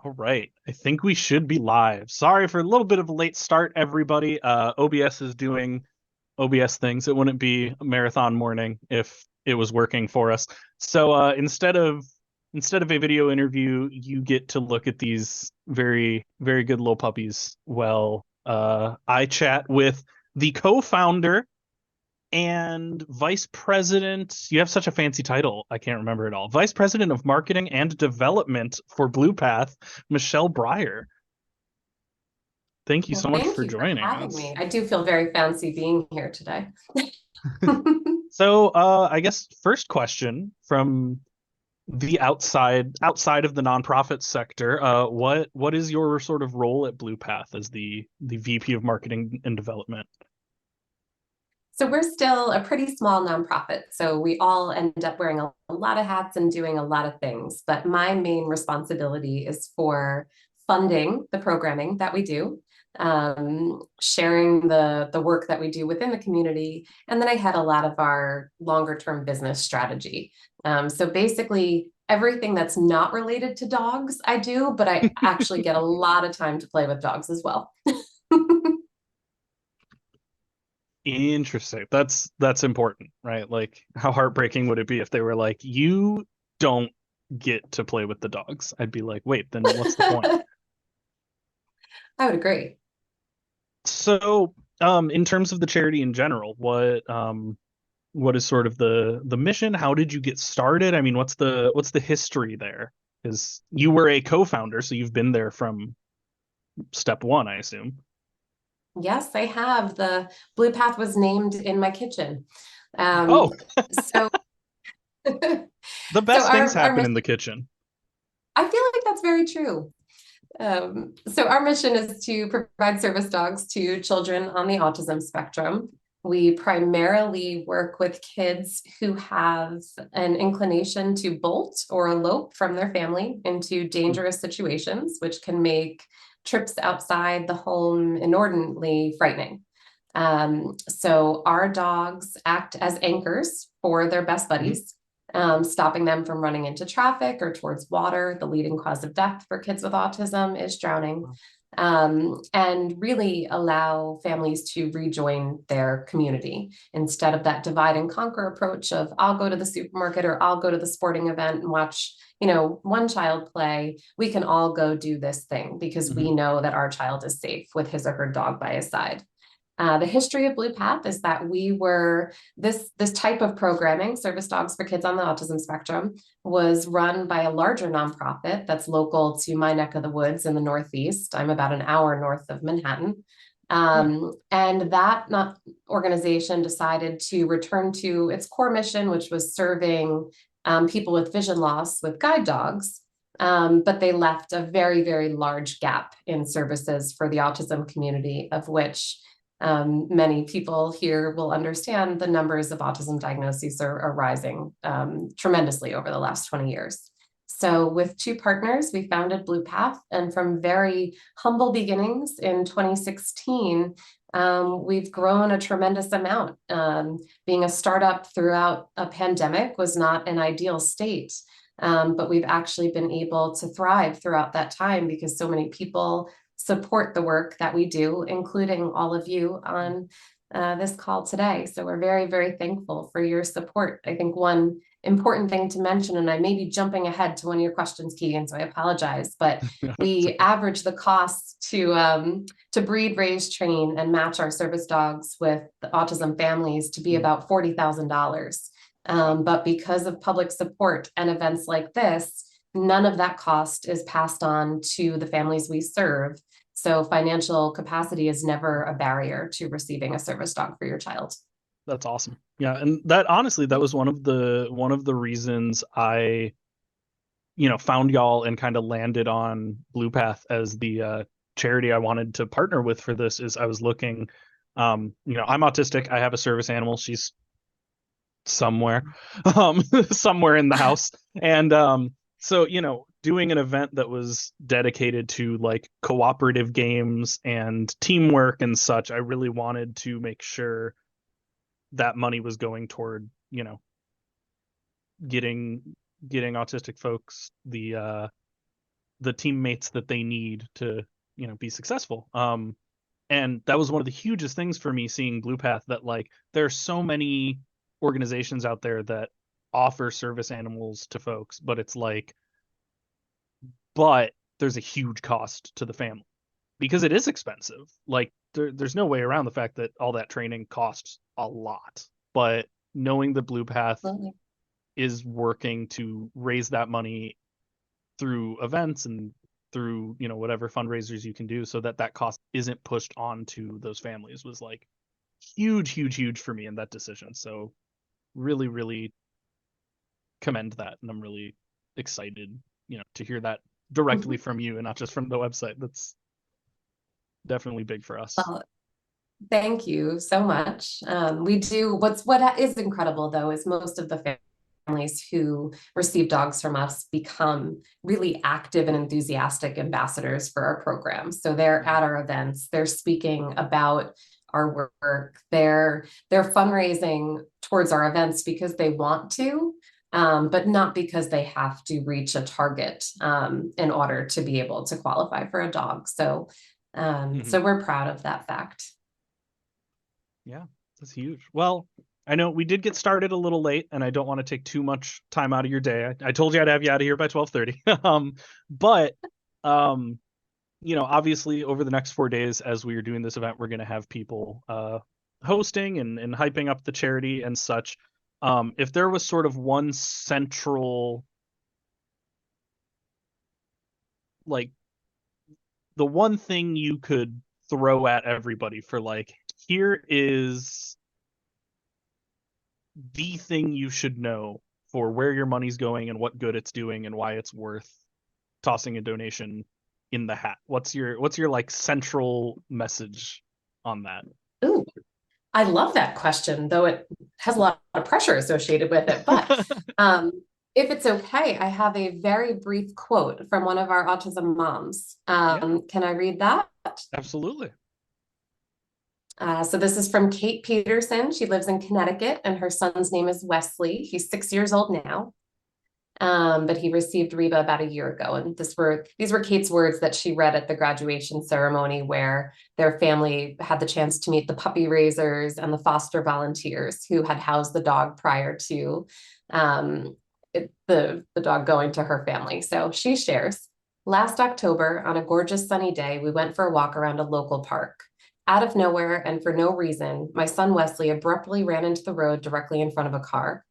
All right. I think we should be live. Sorry for a little bit of a late start, everybody. OBS is doing OBS things. It wouldn't be a marathon morning if it was working for us. So instead of a video interview, you get to look at these very, very good little puppies. Well, I chat with the co-founder and vice president. You have such a fancy title. I can't remember it all. Vice president of marketing and development for BluePath, Michelle Brier. Thank you so Well, much thank for you for joining having me. us. I do feel very fancy being here today. So, I guess first question from the outside of the nonprofit sector, what is your sort of role at BluePath as the VP of marketing and development? So we're still a pretty small nonprofit. So we all end up wearing a lot of hats and doing a lot of things. But my main responsibility is for funding the programming that we do, sharing the work that we do within the community, and then I head a lot of our longer term business strategy. So basically, everything that's not related to dogs, I do, but I actually get a lot of time to play with dogs as well. Interesting. That's important, right? Like, how heartbreaking would it be if they were like, you don't get to play with the dogs? I'd be like, wait, then what's the point? I would agree. So, in terms of the charity in general, what is sort of the mission? How did you get started? I mean, what's the history there? Because you were a co-founder, so you've been there from step one, I assume. Yes, I have. The Blue Path was named in my kitchen. Um, Oh, so, the so best things our happen mission, in the kitchen. I feel like that's very true. So our mission is to provide service dogs to children on the autism spectrum. We primarily work with kids who have an inclination to bolt or elope from their family into dangerous situations, which can make trips outside the home inordinately frightening. So our dogs act as anchors for their best Mhm. buddies, stopping them from running into traffic or towards water. The leading cause of death for kids with autism is drowning. And really allow families to rejoin their community instead of that divide and conquer approach of I'll go to the supermarket or I'll go to the sporting event and watch, one child play. We can all go do this thing because Mhm. we know that our child is safe with his or her dog by his side. The history of Blue Path is that we were this type of programming, Service Dogs for Kids on the Autism Spectrum, was run by a larger nonprofit that's local to my neck of the woods in the Northeast. I'm about an hour north of Manhattan. Yeah. And that not organization decided to return to its core mission, which was serving people with vision loss with guide dogs. But they left a very, very large gap in services for the autism community, of which many people here will understand the numbers of autism diagnoses are rising tremendously over the last 20 years. So, with two partners, we founded BluePath, and from very humble beginnings in 2016, we've grown a tremendous amount. Being a startup throughout a pandemic was not an ideal state, but we've actually been able to thrive throughout that time because so many people support the work that we do, including all of you on this call today. So we're very, very thankful for your support. I think one important thing to mention, and I may be jumping ahead to one of your questions, Keegan, so I apologize, but It's we okay. average the cost to breed, raise, train, and match our service dogs with the autism families to be Mm. about $40,000. Wow. But because of public support and events like this, none of that cost is passed on to the families we serve. So financial capacity is never a barrier to receiving a service dog for your child. That's awesome. Yeah, and that honestly, that was one of the reasons I, found y'all and kind of landed on BluePath as the charity I wanted to partner with for this. Is I was looking, I'm autistic. I have a service animal. She's somewhere, somewhere in the house, and so doing an event that was dedicated to like cooperative games and teamwork and such, I really wanted to make sure that money was going toward getting getting autistic folks the teammates that they need to, be successful. And that was one of the hugest things for me seeing BluePath, that like there are so many organizations out there that offer service animals to folks, but it's like, but there's a huge cost to the family because it is expensive. Like there's no way around the fact that all that training costs a lot. But knowing the BluePath Absolutely. is working to raise that money through events and through, whatever fundraisers you can do, so that that cost isn't pushed onto those families, was like huge, huge, huge for me in that decision. So really, really commend that. And I'm really excited, to hear that directly Mhm. from you and not just from the website. That's definitely big for us. Well, thank you so much. We do what is incredible though is most of the families who receive dogs from us become really active and enthusiastic ambassadors for our program. So they're Mhm. at our events, they're speaking about our work, they're fundraising towards our events because they want to, but not because they have to reach a target in order to be able to qualify for a dog. So Mhm. we're proud of that fact. Yeah, that's huge. Well, I know we did get started a little late, and I don't want to take too much time out of your day. I told you I'd have you out of here by 12:30. But um, obviously over the next 4 days, as we are doing this event, we're going to have people hosting and hyping up the charity and such. If there was sort of one central, like the one thing you could throw at everybody for like, here is the thing you should know for where your money's going and what good it's doing and why it's worth tossing a donation in the hat. What's your like central message on that? Ooh, I love that question, though it has a lot of pressure associated with it. But um, if it's okay, I have a very brief quote from one of our autism moms. Yeah, Can I read that? absolutely. So this is from Kate Peterson. She lives in Connecticut, and her son's name is Wesley. He's 6 years old now. But he received Reba about a year ago. And these were Kate's words that she read at the graduation ceremony, where their family had the chance to meet the puppy raisers and the foster volunteers who had housed the dog prior to the dog going to her family. So she shares, last October, on a gorgeous sunny day, we went for a walk around a local park. Out of nowhere and for no reason, my son Wesley abruptly ran into the road directly in front of a car.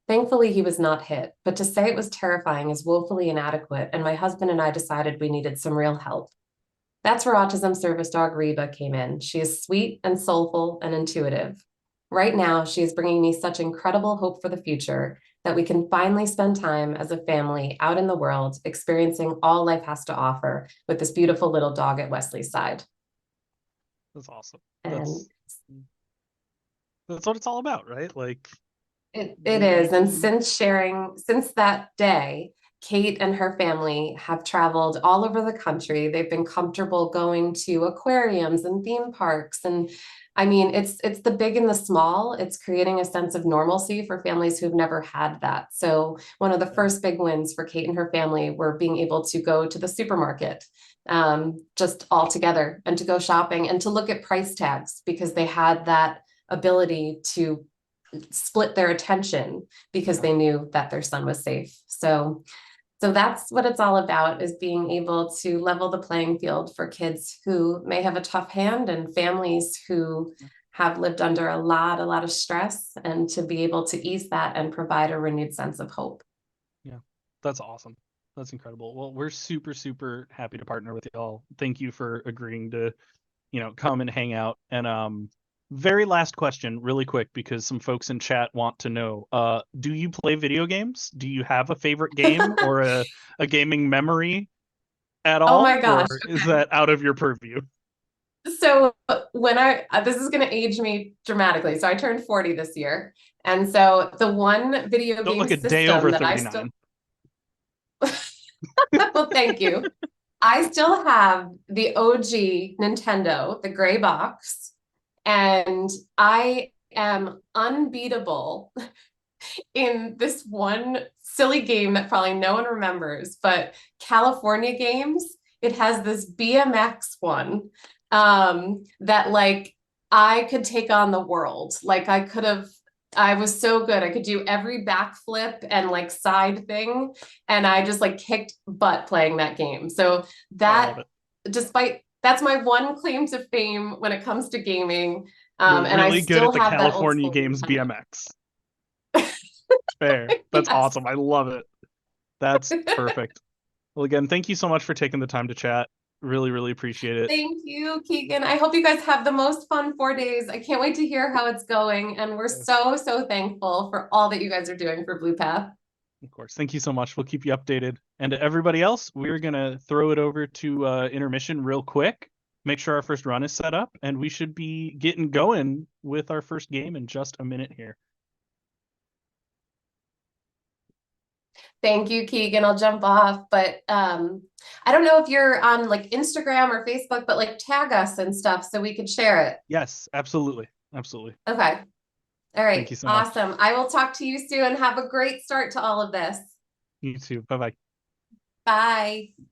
Thankfully, he was not hit, but to say it was terrifying is woefully inadequate, and my husband and I decided we needed some real help. That's where autism service dog Reba came in. She is sweet and soulful and intuitive. Right now, she is bringing me such incredible hope for the future that we can finally spend time as a family out in the world, experiencing all life has to offer with this beautiful little dog at Wesley's side. That's awesome. And That's what it's all about, right? Like it you is. And can. since that day, Kate and her family have traveled all over the country. They've been comfortable going to aquariums and theme parks. And I mean, it's the big and the small. It's creating a sense of normalcy for families who've never had that. So one of the Yeah. first big wins for Kate and her family were being able to go to the supermarket just all together and to go shopping and to look at price tags because they had that ability to split their attention because Yeah. they knew that their son was safe. So that's what it's all about, is being able to level the playing field for kids who may have a tough hand and families who have lived under a lot of stress, and to be able to ease that and provide a renewed sense of hope. Yeah. That's awesome. That's incredible. Well, we're super, super happy to partner with y'all. Thank you for agreeing to, come and hang out. And very last question, really quick, because some folks in chat want to know. Do you play video games? Do you have a favorite game or a gaming memory at Oh all? my Or gosh. is that out of your purview? So this is going to age me dramatically. So I turned 40 this year. And so the one video Don't game look a day system over that I still, 39. well, thank you. I still have the OG Nintendo, the gray box, and I am unbeatable in this one silly game that probably no one remembers, but California Games, it has this BMX one that like I could take on the world. Like I was so good. I could do every backflip and like side thing. And I just like kicked butt playing that game. So I love that, it. despite that's my one claim to fame when it comes to gaming. You're And I really good at still the have that old California school Games mentality. BMX. Fair. That's Yes. awesome. I love it. That's perfect. Well, again, thank you so much for taking the time to chat. Really, really appreciate it. Thank you, Keegan. I hope you guys have the most fun 4 days. I can't wait to hear how it's going. And we're Yes, so, so thankful for all that you guys are doing for BluePath. of course. Thank you so much. We'll keep you updated. And to everybody else, we're gonna throw it over to intermission real quick. Make sure our first run is set up, and we should be getting going with our first game in just a minute here. Thank you, Keegan. I'll jump off. But I don't know if you're on like Instagram or Facebook, but like tag us and stuff so we could share it. Yes, absolutely. Absolutely. Okay. All Thank right. you so much. Awesome. I will talk to you soon. Have a great start to all of this. You too. Bye bye. Bye.